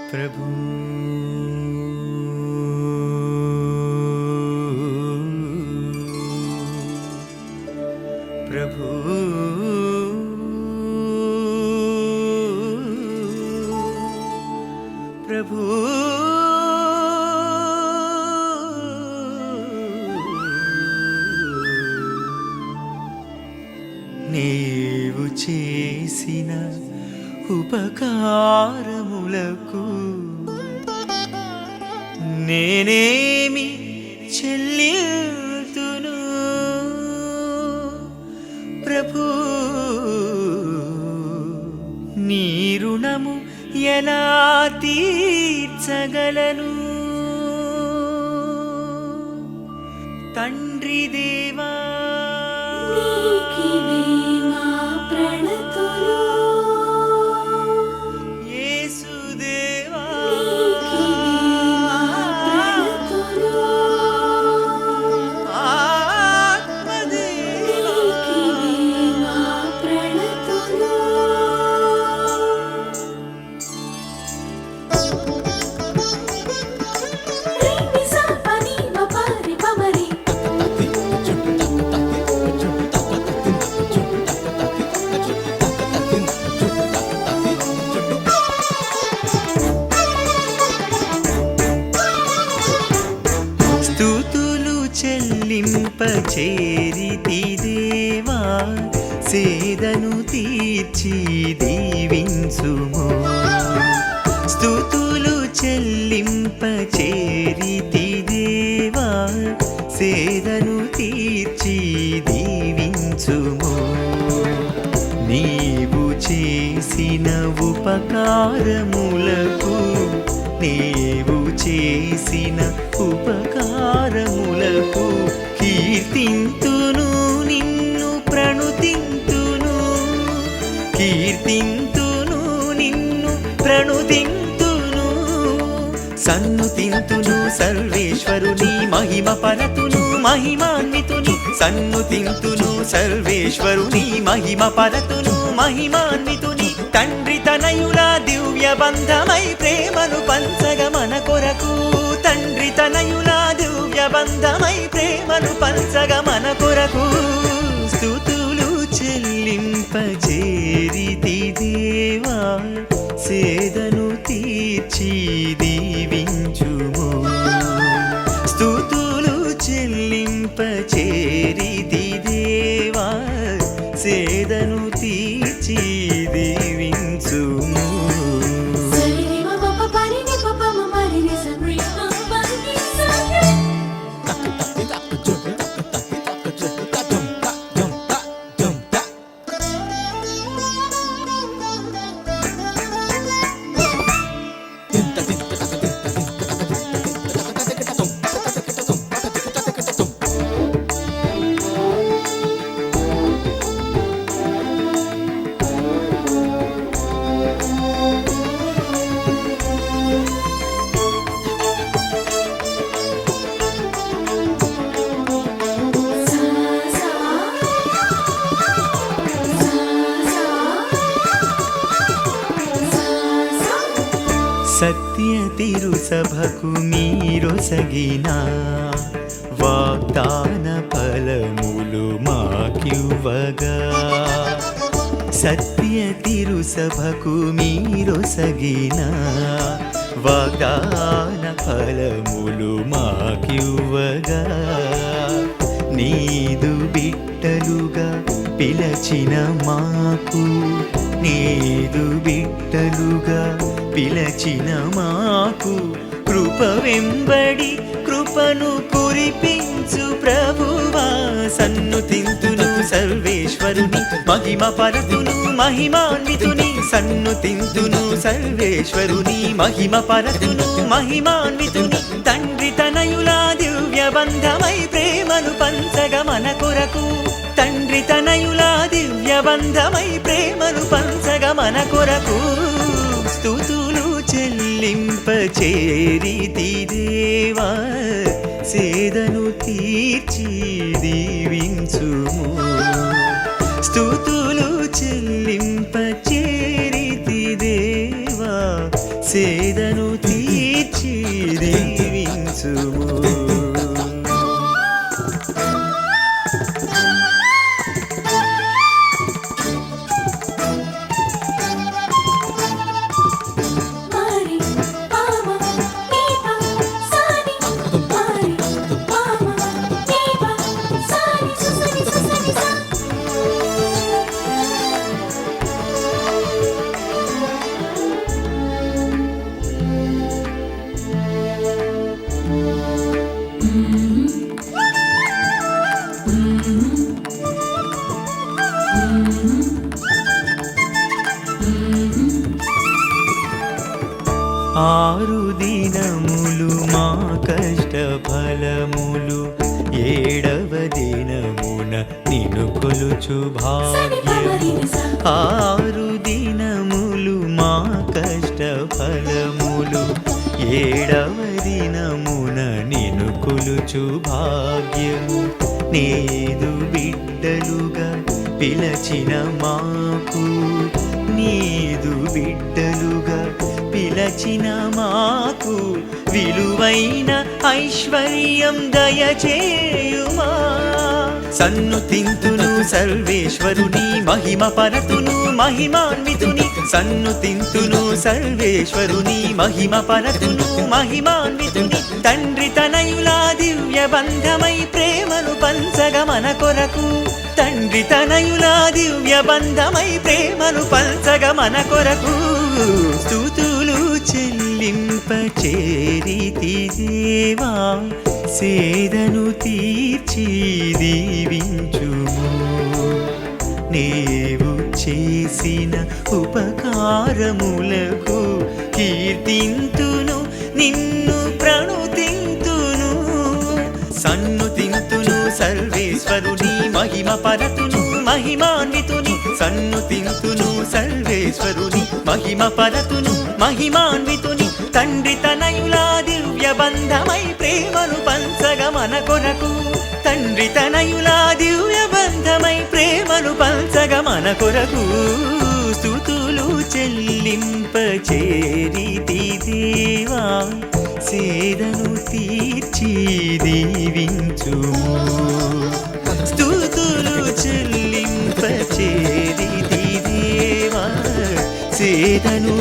ప్రభు ప్రభు ప్రభు నీవు చేసిన ఉపకారములకు నేనేమి చెల్లితును ప్రభు నీ రుణము ఎలా తీర్చగలను తండ్రి దేవా చెల్లింపచేరితి దేవా సేదను తీర్చి దీవించుము స్తుతులు చెల్లింపచేరితి దేవా సేదను తీర్చి దీవించుము నీవు చేసిన ఉపకారములకు నీవు చేసిన ఉపకారములకు కీర్తింతును నిన్ను ప్రణుతింతును కీర్తింతును నిన్ను ప్రణుతింతును సన్నుతింతును సర్వేశ్వరుని మహిమ పరతును మహిమాన్వితుని సన్నుతింతును సర్వేశ్వరుని మహిమ పరతును మహిమాన్వితుని తండ్రి తనయుల దివ్య బంధమై ప్రేమను పంచగ మన కొరకు తండ్రి తనయుల దివ్య బంధమై ప్రేమను పంచగ మన కొరకు స్తుతులు చెల్లింపచేరితి దేవా సేదను తీర్చి దీవించుము స్తుతులు చెల్లింపచేరితి దేవా సేదను తీర్చి దీవించుము సత్య తిరుసభకు మీరొసగిన వాగ్దాన ఫలములు మాకివ్వగా సత్య తిరుసభకు మీరొసగిన వాగ్దాన ఫలములు మాకివ్వగా నీదు బిడ్డలుగా పిలచిన మాకు నీదు బిడ్డలుగా పిలచిన మాకు కృప వెంబడి కృపను కురిపించు ప్రభువా సన్నుతింతును సర్వేశ్వరుని మహిమ పరతును మహిమాన్వితుని సన్నుతింతును సర్వేశ్వరుని మహిమ పరతును మహిమాన్వితుని తండ్రి తనయుల దివ్య బంధమై ప్రేమను పంచగ మన కొరకు తండ్రి తనయుల దివ్య బంధమై ప్రేమను పంచగ మన కొరకు స్తుతులు చెల్లింపచేరితి దేవా సేదను తీర్చి దీవించుము స్తుతులు చెల్లింపచేరితి దేవా సేదను ఆరు దినములు మా కష్ట ఫలములు ఏడవ దినమున నిన్ను కొలుచు భాగ్యము ఆరు దినములు మా కష్ట ఫలములు ఏడవ దినమున నిన్ను కొలుచు భాగ్యము నేదు బిడ్డలుగా పిలచిన మాకు నీదు బిడ్డలుగా పిలచిన మాకు విలువైన ఐశ్వర్యం దయచేయుమా సన్నుతింతును సర్వేశ్వరుని మహిమ పరతును మహిమాన్వితుని సన్నుతింతును సర్వేశ్వరుని మహిమ పరతును మహిమాన్వితుని తండ్రి తనయులా దివ్య బంధమై ప్రేమను పంచగ మన కొరకు తండ్రి తనయులా దివ్య బంధమై ప్రేమను పంచగ మన కొరకు స్తుతులు చెల్లింప చేరితి దేవా సేదను తీర్చి దీవించుము నీవు చేసిన ఉపకారములకు కీర్తింతును నిన్ను ప్రణుతింతును సన్నుతింతును సర్వేశ్వరుని మహిమ పరతును మహిమాన్వితుని సన్నుతింతును సర్వేశ్వరుని మహిమ పరతును మహిమాన్వితుని తండ్రి తనయులా దివ్య బంధమై ప్రేమను పంచగ మన కొరకు తండ్రి తనయులా దివ్య బంధమై ప్రేమను పంచగ మన కొరకు స్తుతులు చెల్లింప చేరితి దేవా సేదను తీర్చి దీవించుము స్తుతులు చెల్లింప చేరితి దేవా సేదను